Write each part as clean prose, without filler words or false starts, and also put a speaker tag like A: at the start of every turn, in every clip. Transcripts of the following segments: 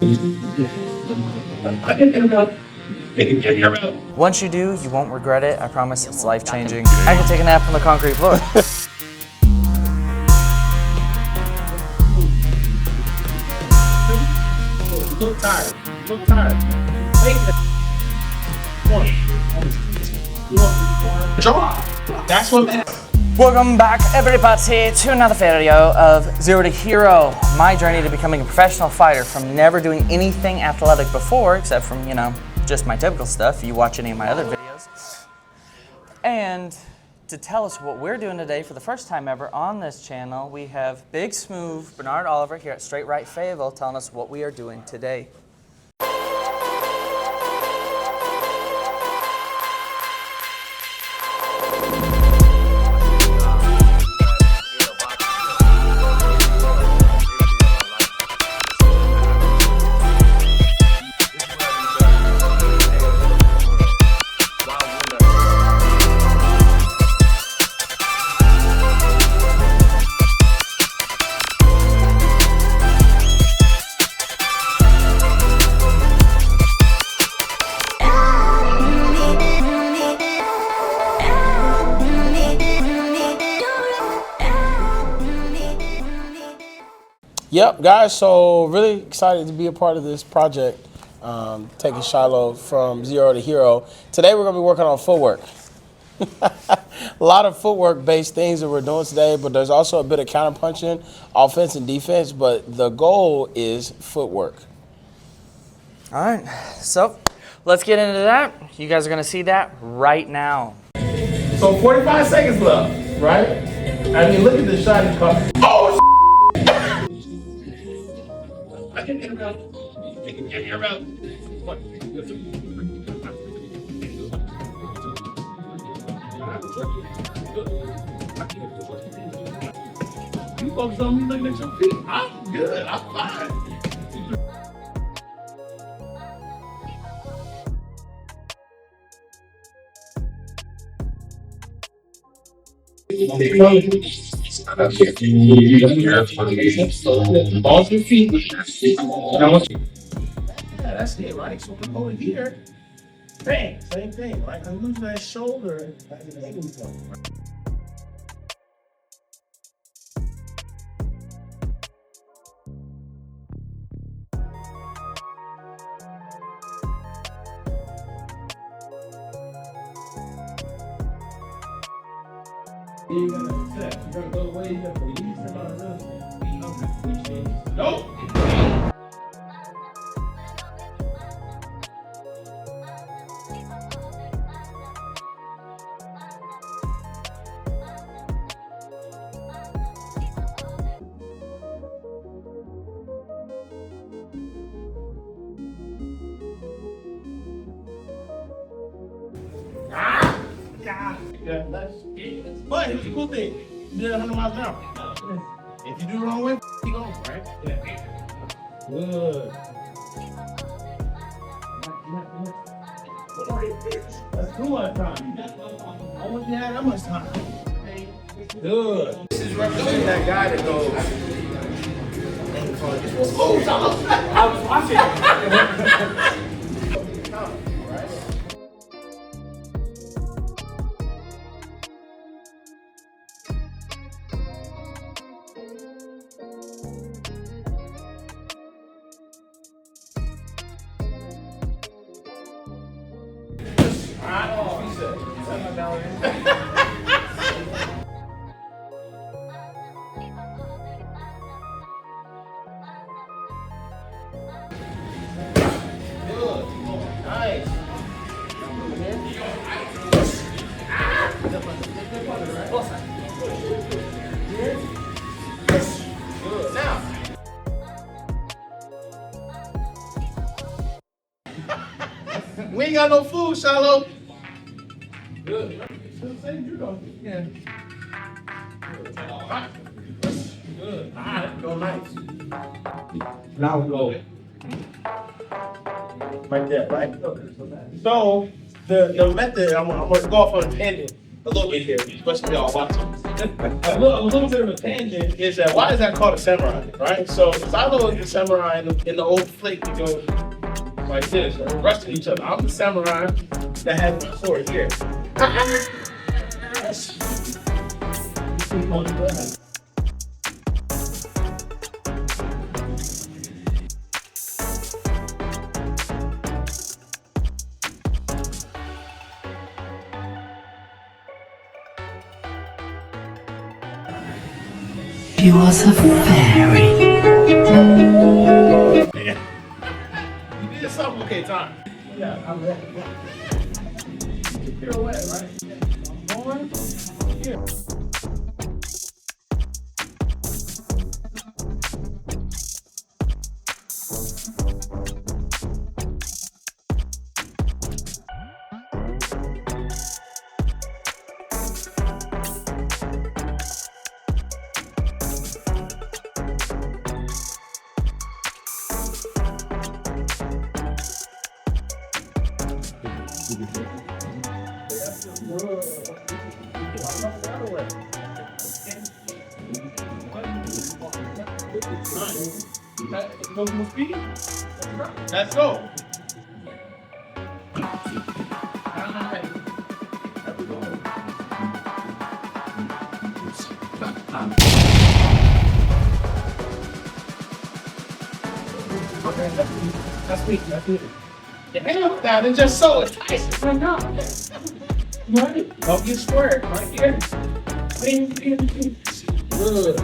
A: Once you do, you won't regret it. I promise it's life-changing. I can take a nap on the concrete floor.
B: Look tired. Look tired. That's what matters.
A: Welcome back, everybody, to another video of Zero to Hero. My journey to becoming a professional fighter from never doing anything athletic before, except from, just my typical stuff. You watch any of my other videos. And to tell us what we're doing today for the first time ever on this channel, we have Big Smooth Bernard Oliver here at Straight Right Fayetteville telling us what we are doing today.
B: Yep, guys, so really excited to be a part of this project, taking Shiloh from zero to hero. Today we're going to be working on footwork. A lot of footwork-based things that we're doing today, but there's also a bit of counterpunching, offense and defense, but the goal is footwork.
A: All right, so let's get into that. You guys are going to see that right now.
B: So 45 seconds left, right? I mean, look at the shot he caught. Oh, I can hear about. I can hear about. What? You focus on me looking at your feet. I'm good. I'm fine. Balls your feet. Yeah, that's it, right? So we're going here. Bang, same thing, right? I'm losing that shoulder. You gotta go away, you gotta leave somebody else. Nope. But here's the cool thing. You did 100 miles an hour. If you do the wrong way, you go, right? Yeah. Good. That's too much time. I want you to have that much time. Good. This is representing that guy that goes. Oh, I was watching. Nice. Good. Now. We ain't got no food, Shiloh. Good. Yeah. Good. All right, go nice. Now we go. Right there, right? So the method, I'm gonna go off on a tangent a little bit here, especially y'all watching. a little bit of a tangent is that why is that called a samurai, right? So Silo is the samurai in the old flick that goes like this, right? Rushing each other. I'm the samurai that has my sword here.
C: She was a fairy.
B: Yeah. You did something, okay, time. Yeah, I'm ready. Pirouette, right? Going here. Let's go. That's weak. That's weak. Your hand down and just so enticing. Right now. Right? Don't get squared. Right here. Good.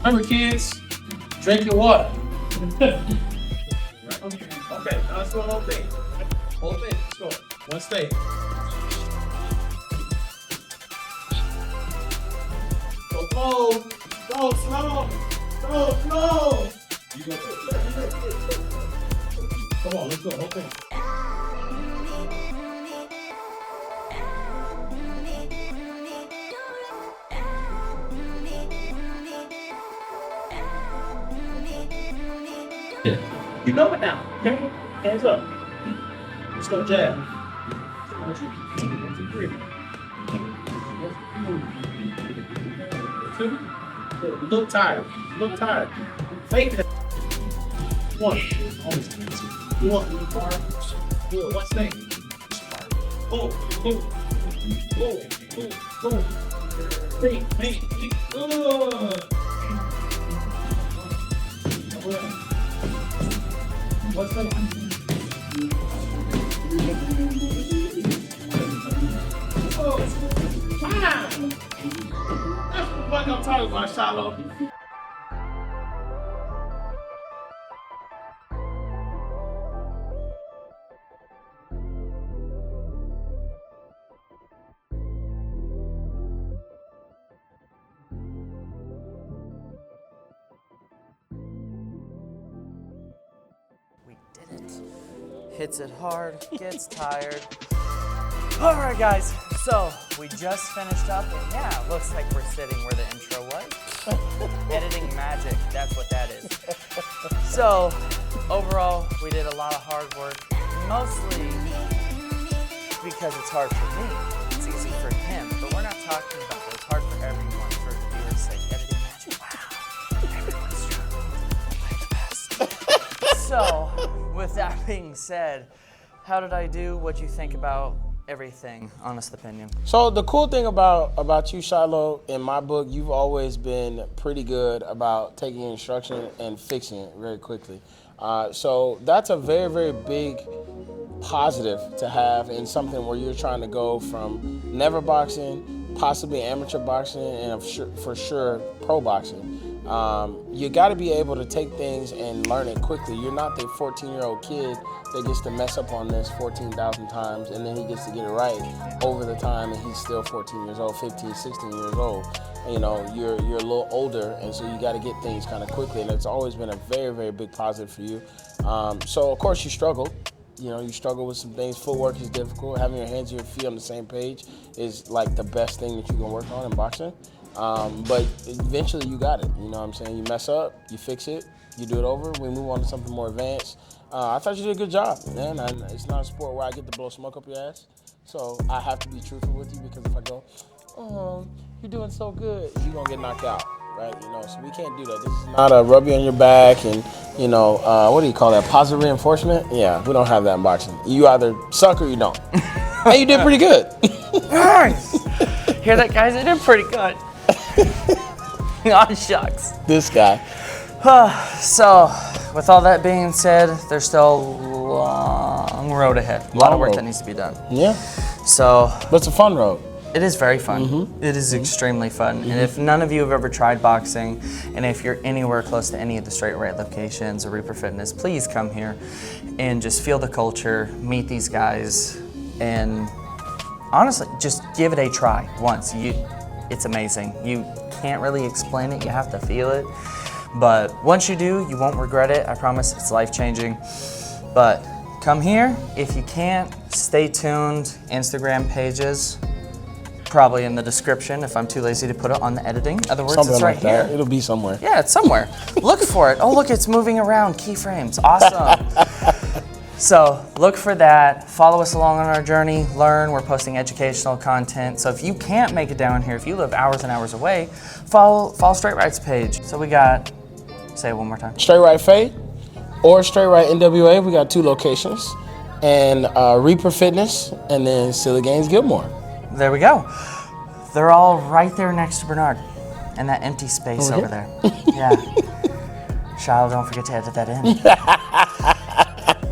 B: Remember, kids, drink your water. Okay, now let's go whole thing. Whole thing, let's go. One stage. Go slow, go slow, go slow. You go. Come on, let's go, whole thing. You know it now, okay? Hands up. Let's go jab. 1, 2, 3. 2. Look tired. Look tired. Fake it. 1. 1. Good. One thing. Boom. Boom. Boom. Boom. Boom. Good. What's that? Oh, wow. That's what I'm talking about, Shiloh.
A: Hits it hard, gets tired. All right, guys, so we just finished up, and yeah, it looks like we're sitting where the intro was. Editing magic, that's what that is. So, overall, we did a lot of hard work, mostly because it's hard for me. It's easy for him, but we're not talking about that. It's hard for everyone, for the viewers' sake. Editing magic, wow, everyone's struggling. I'm the best. So, with that being said, how did I do? What'd you think about everything? Honest opinion.
B: So the cool thing about you, Shiloh, in my book, you've always been pretty good about taking instruction and fixing it very quickly. So that's a very, very big positive to have in something where you're trying to go from never boxing, possibly amateur boxing, and for sure pro boxing. You got to be able to take things and learn it quickly. You're not the 14-year-old kid that gets to mess up on this 14,000 times and then he gets to get it right over the time and he's still 14 years old, 15, 16 years old. You know, you're a little older, and so you got to get things kind of quickly, and it's always been a very, very big positive for you. So of course you struggle. You know, you struggle with some things. Footwork is difficult. Having your hands and your feet on the same page is like the best thing that you can work on in boxing. But eventually you got it. You know what I'm saying? You mess up, you fix it, you do it over, we move on to something more advanced. I thought you did a good job, man. It's not a sport where I get to blow smoke up your ass. So I have to be truthful with you, because if I go, oh, you're doing so good, you're going to get knocked out, right? You know, so we can't do that. This is not a rub you on your back and, you know, what do you call that, positive reinforcement? Yeah, we don't have that in boxing. You either suck or you don't. And you did pretty good.
A: Nice. Hear that, guys? I did pretty good. Oh, shucks.
B: This guy.
A: So, with all that being said, there's still a long road ahead. A lot of work that needs to be done.
B: Yeah.
A: So,
B: But it's a fun road.
A: it is very fun. It is extremely fun. And if none of you have ever tried boxing, and if you're anywhere close to any of the straight right locations or Reaper Fitness, please come here and just feel the culture, meet these guys, and honestly, just give it a try once. It's amazing. You can't really explain it, you have to feel it. But once you do, you won't regret it. I promise, it's life-changing. But come here. If you can't, stay tuned. Instagram pages, probably in the description if I'm too lazy to put it on the editing. In other words,
B: Something
A: it's right
B: like that.
A: here.
B: It'll be somewhere.
A: Yeah, it's somewhere. Look for it. Oh, look, it's moving around. Keyframes. Awesome. So look for that. Follow us along on our journey. Learn. We're posting educational content. So if you can't make it down here, if you live hours and hours away, follow Straight Right's page. So we got, say it one more time.
B: Straight Right Fade or Straight Right NWA. We got 2 locations. And Reaper Fitness, and then Silly Gaines Gilmore.
A: There we go. They're all right there next to Bernard in that empty space over there. Yeah. Shiloh, don't forget to edit that in.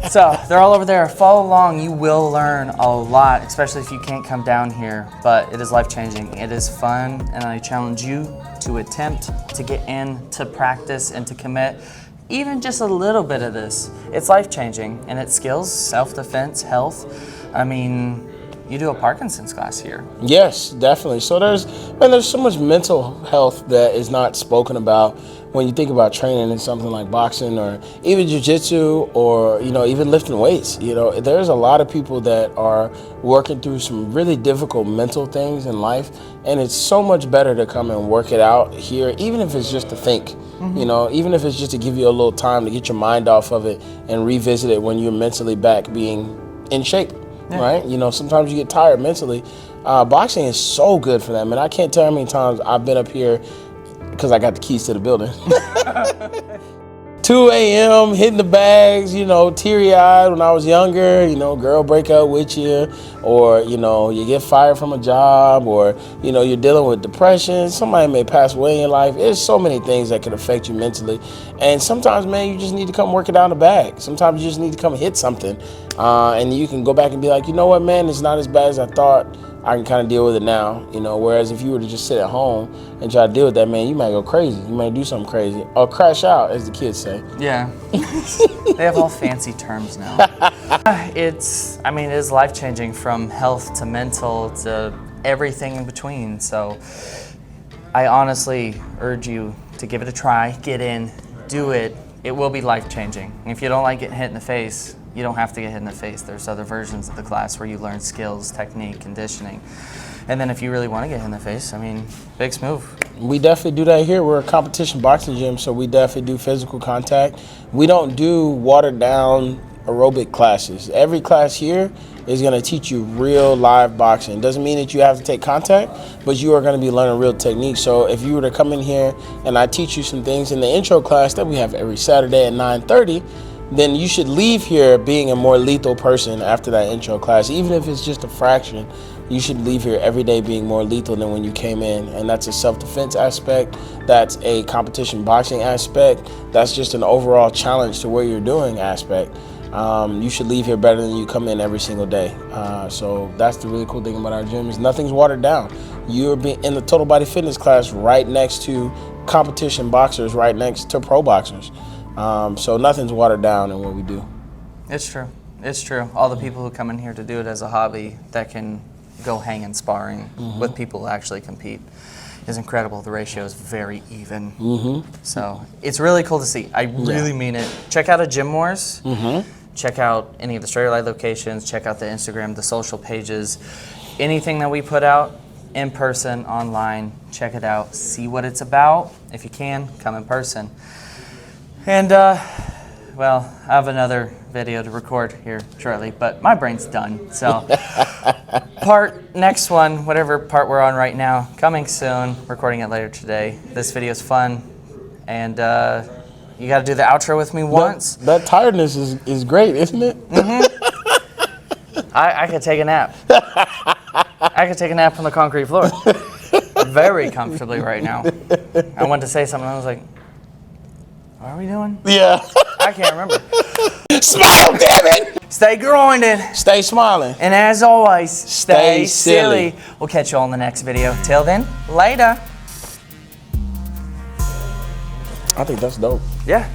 A: So they're all over there. Follow along. You will learn a lot, especially if you can't come down here. But it is life-changing. It is fun, and I challenge you to attempt to get in, to practice, and to commit even just a little bit of this. It's life-changing, and it's skills, self-defense, health. I mean, you do a Parkinson's class here.
B: Yes, definitely. So there's so much mental health that is not spoken about when you think about training in something like boxing or even jiu-jitsu or, you know, even lifting weights. You know, there's a lot of people that are working through some really difficult mental things in life, and it's so much better to come and work it out here, even if it's just to think. You know, even if it's just to give you a little time to get your mind off of it and revisit it when you're mentally back being in shape. Yeah. Right? You know, sometimes you get tired mentally. Boxing is so good for that, man. I can't tell how many times I've been up here because I got the keys to the building. 2 a.m., hitting the bags, you know, teary-eyed when I was younger, you know, girl break up with you, or, you know, you get fired from a job, or, you know, you're dealing with depression, somebody may pass away in your life. There's so many things that can affect you mentally. And sometimes, man, you just need to come work it out in the bag. Sometimes you just need to come hit something. And you can go back and be like, you know what, man, it's not as bad as I thought. I can kind of deal with it now, you know, whereas if you were to just sit at home and try to deal with that, man, you might go crazy. You might do something crazy. Or crash out, as the kids say.
A: Yeah. They have all fancy terms now. It is life-changing from health to mental to everything in between. So I honestly urge you to give it a try, get in, do it. It will be life-changing. And if you don't like getting hit in the face, you don't have to get hit in the face. There's other versions of the class where you learn skills, technique, conditioning. And then if you really want to get hit in the face, I mean, big smooth. We
B: definitely do that here. We're a competition boxing gym, so we definitely do physical contact. We don't do watered down aerobic classes. Every class here is going to teach you real live boxing. It doesn't mean that you have to take contact, but you are going to be learning real technique. So if you were to come in here and I teach you some things in the intro class that we have every Saturday at 9:30, then you should leave here being a more lethal person after that intro class. Even if it's just a fraction, you should leave here every day being more lethal than when you came in. And that's a self-defense aspect, that's a competition boxing aspect, that's just an overall challenge to what you're doing aspect. You should leave here better than you come in every single day. So that's the really cool thing about our gym is nothing's watered down. You're in the total body fitness class right next to competition boxers right next to pro boxers. So nothing's watered down in what we do.
A: It's true. It's true. All the people who come in here to do it as a hobby that can go hang in sparring with people who actually compete is incredible. The ratio is very even. So it's really cool to see. I really mean it. Check out a Gym Wars. Check out any of the Straight Light locations. Check out the Instagram, the social pages. Anything that we put out, in person, online, check it out. See what it's about. If you can, come in person. And, well, I have another video to record here shortly, but my brain's done. So, next one, whatever part we're on right now, coming soon, recording it later today. This video is fun, and you got to do the outro with me once.
B: That tiredness is great, isn't it?
A: I could take a nap. I could take a nap on the concrete floor. Very comfortably right now. I wanted to say something, I was like, what are we doing?
B: Yeah.
A: I can't remember.
B: Smile, damn it!
A: Stay grinding.
B: Stay smiling.
A: And as always, stay
B: silly.
A: silly. We'll catch you all in the next video. Till then, later.
B: I think that's dope.
A: Yeah.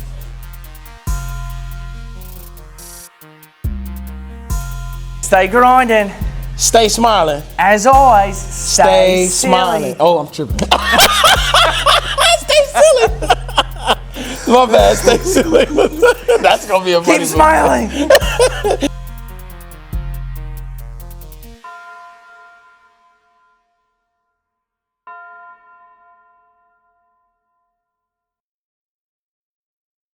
A: Stay grinding.
B: Stay smiling.
A: As always, stay silly.
B: smiling. Oh, I'm tripping. Stay silly. My bad, stay silly. That's gonna be a funny
A: Keep smiling.